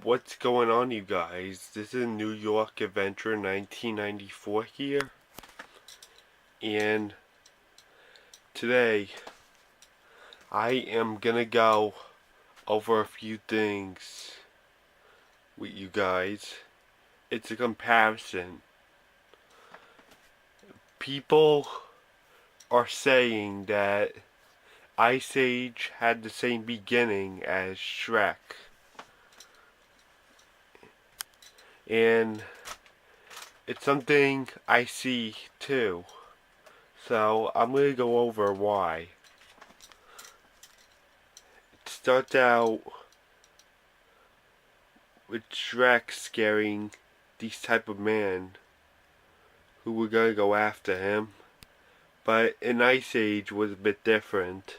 What's going on, you guys? This is New York Adventure 1994 here, and today I am gonna go over a few things with you guys. It's a comparison. People are saying that Ice Age had the same beginning as Shrek, and it's something I see too. So I'm going to go over why. It starts out with Shrek scaring these type of men who were going to go after him. But in Ice Age was a bit different.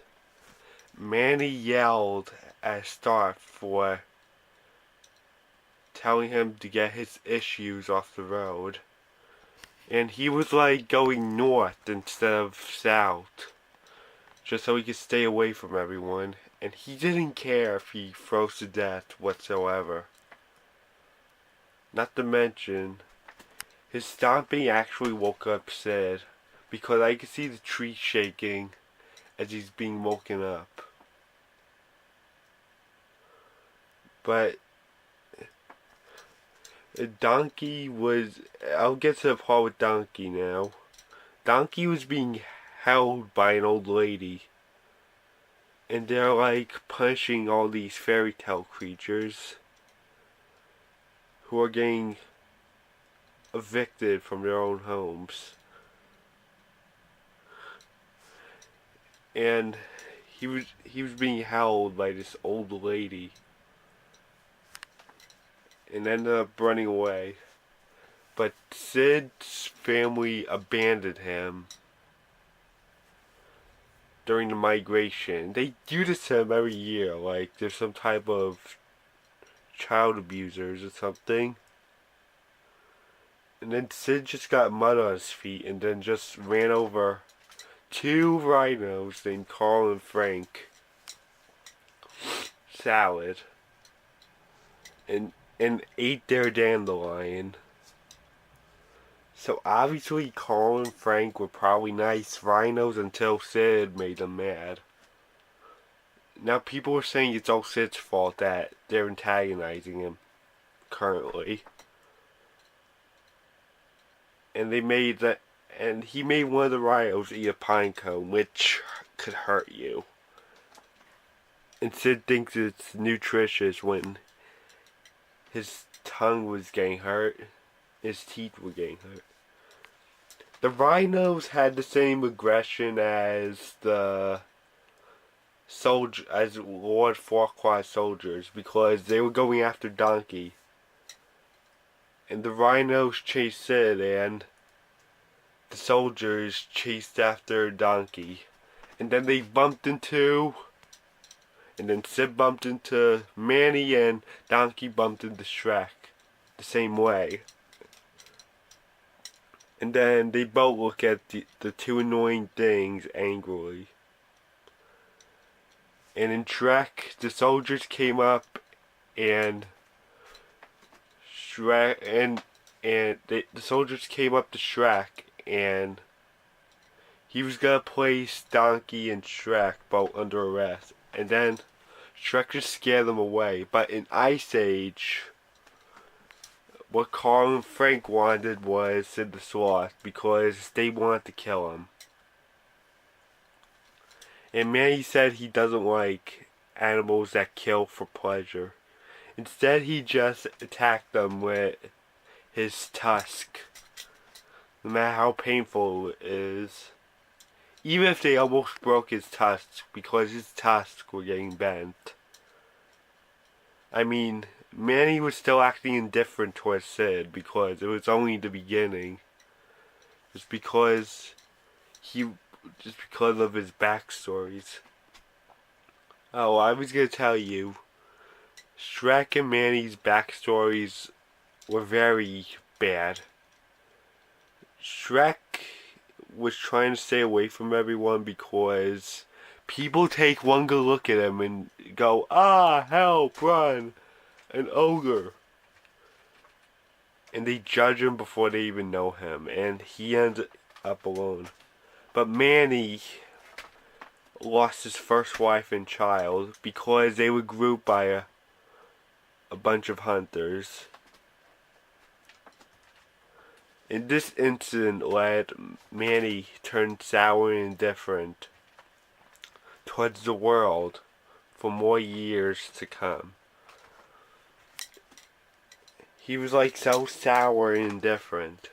Manny yelled at Stark for telling him to get his issues off the road. And he was like going north instead of south, just so he could stay away from everyone. And he didn't care if he froze to death whatsoever. Not to mention, his stomping actually woke up Sid, because I could see the tree shaking as he's being woken up. But Donkey was, I'll get to the part with Donkey now. Donkey was being held by an old lady, and they're like punishing all these fairy tale creatures who are getting evicted from their own homes. And he was being held by this old lady and ended up running away. But Sid's family abandoned him during the migration. They do this to him every year, like there's some type of child abusers or something. And then Sid just got mud on his feet and then just ran over two rhinos named Carl and Frank salad and ate their dandelion. So obviously Carl and Frank were probably nice rhinos until Sid made them mad. Now people are saying it's all Sid's fault that they're antagonizing him currently. And he made one of the rhinos eat a pine cone, which could hurt you. And Sid thinks it's nutritious when his tongue was getting hurt, his teeth were getting hurt. The rhinos had the same aggression as as Lord Farquaad's soldiers, because they were going after Donkey. And the rhinos chased Sid, and the soldiers chased after Donkey. And then they bumped into, and then Sid bumped into Manny, and Donkey bumped into Shrek the same way. And then they both look at the two annoying things angrily. And in Shrek, the soldiers came up, and Shrek the soldiers came up to Shrek, and he was gonna place Donkey and Shrek both under arrest. And then Shrek just scared them away. But in Ice Age, what Carl and Frank wanted was Sid the Sloth, because they wanted to kill him. And Manny said he doesn't like animals that kill for pleasure. Instead, he just attacked them with his tusk, no matter how painful it is. Even if they almost broke his tusks, because his tusks were getting bent. I mean, Manny was still acting indifferent towards Sid, because it was only the beginning. Just because of his backstories. Oh, I was gonna tell you, Shrek and Manny's backstories were very bad. Shrek was trying to stay away from everyone because people take one good look at him and go, ah, help, run. an ogre. And they judge him before they even know him, and he ends up alone. But Manny lost his first wife and child because they were grouped by a bunch of hunters. And this incident led Manny turned sour and indifferent towards the world for more years to come. He was like so sour and indifferent.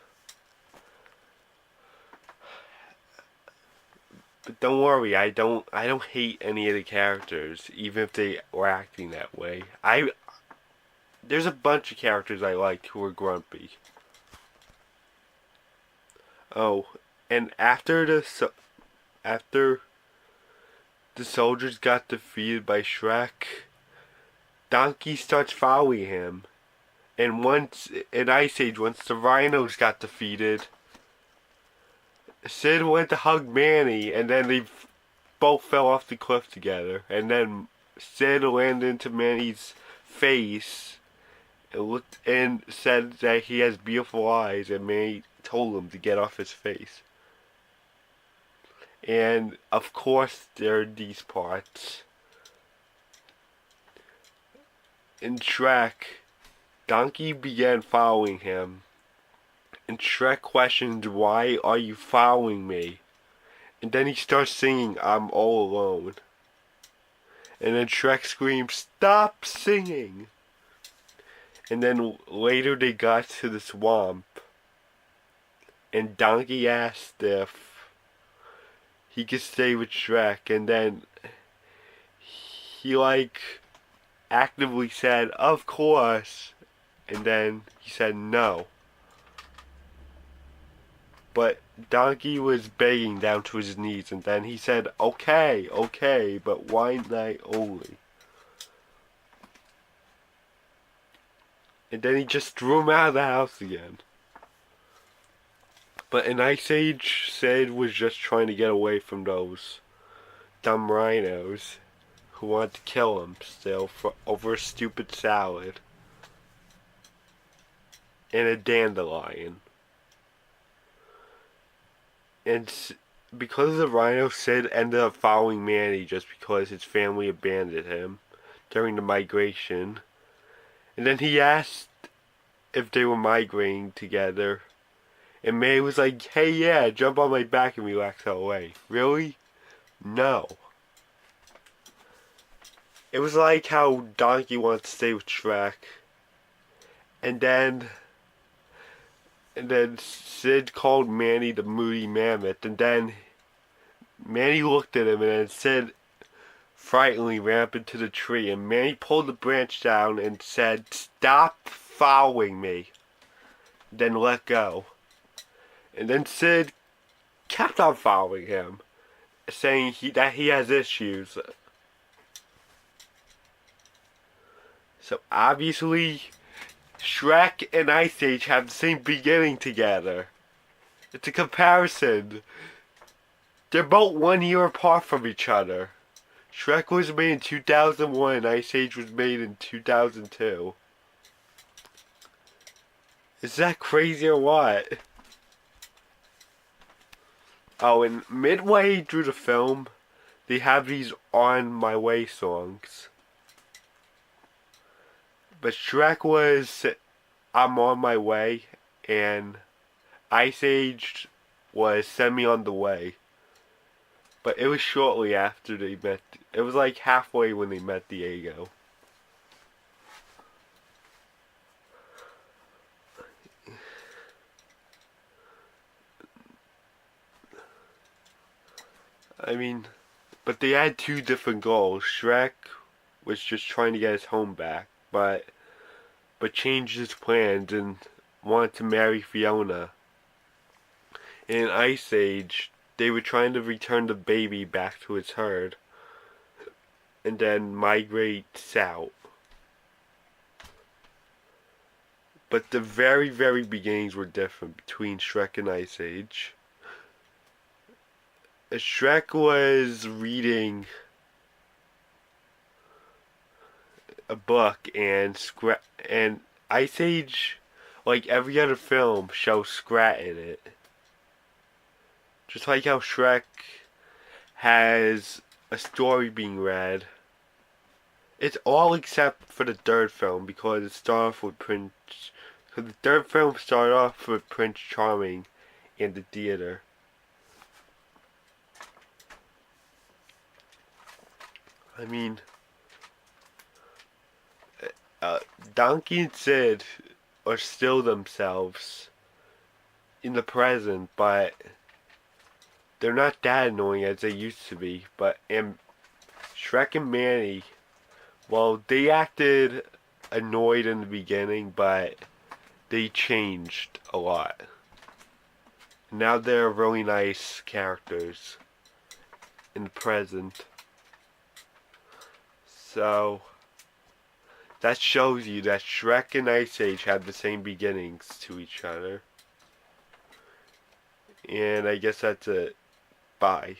But don't worry, I don't hate any of the characters, even if they were acting that way. There's a bunch of characters I liked who were grumpy. Oh, and after the soldiers got defeated by Shrek, Donkey starts following him. And once in Ice Age, once the rhinos got defeated, Sid went to hug Manny, and then they both fell off the cliff together. And then Sid landed into Manny's face and looked and said that he has beautiful eyes, and Manny told him to get off his face. And of course, there are these parts. In Shrek, Donkey began following him, and Shrek questioned, "Why are you following me?" And then he starts singing, "I'm all alone." And then Shrek screams, "Stop singing!" And then later they got to the swamp, and Donkey asked if he could stay with Shrek, and then he actively said, "Of course." And then he said no. But Donkey was begging down to his knees, and then he said, "Okay, okay, but one night only." And then he just threw him out of the house again. But in Ice Age, Sid was just trying to get away from those dumb rhinos who wanted to kill him still over a stupid salad and a dandelion. And because of the rhino, Sid ended up following Manny just because his family abandoned him during the migration. And then he asked if they were migrating together. And Manny was like, "Hey, yeah, jump on my back and relax out away." Really? No. It was like how Donkey wanted to stay with Shrek. And then Sid called Manny the moody mammoth, and then Manny looked at him, and then Sid frighteningly ran up into the tree, and Manny pulled the branch down and said, "Stop following me." Then let go. And then Sid kept on following him, saying that he has issues. So obviously, Shrek and Ice Age have the same beginning together. It's a comparison. They're both 1 year apart from each other. Shrek was made in 2001 and Ice Age was made in 2002. Is that crazy or what? Oh, and midway through the film, they have these On My Way songs. But Shrek was I'm on my way, and Ice Age was Send Me on the Way. But it was shortly after they met. It was like halfway when they met Diego. I mean, but they had two different goals. Shrek was just trying to get his home back, but changed his plans and wanted to marry Fiona. In Ice Age, they were trying to return the baby back to its herd and then migrate south. But the very, very beginnings were different between Shrek and Ice Age. Shrek was reading a book, and Ice Age, like every other film, shows Scrat in it. Just like how Shrek has a story being read. It's all except for the third film because it started off with Prince. So the third film started off with Prince Charming in the theater. I mean, Donkey and Sid are still themselves in the present, but they're not that annoying as they used to be. And Shrek and Manny, well, they acted annoyed in the beginning, but they changed a lot. Now they're really nice characters in the present. So that shows you that Shrek and Ice Age had the same beginnings to each other. And I guess that's it. Bye.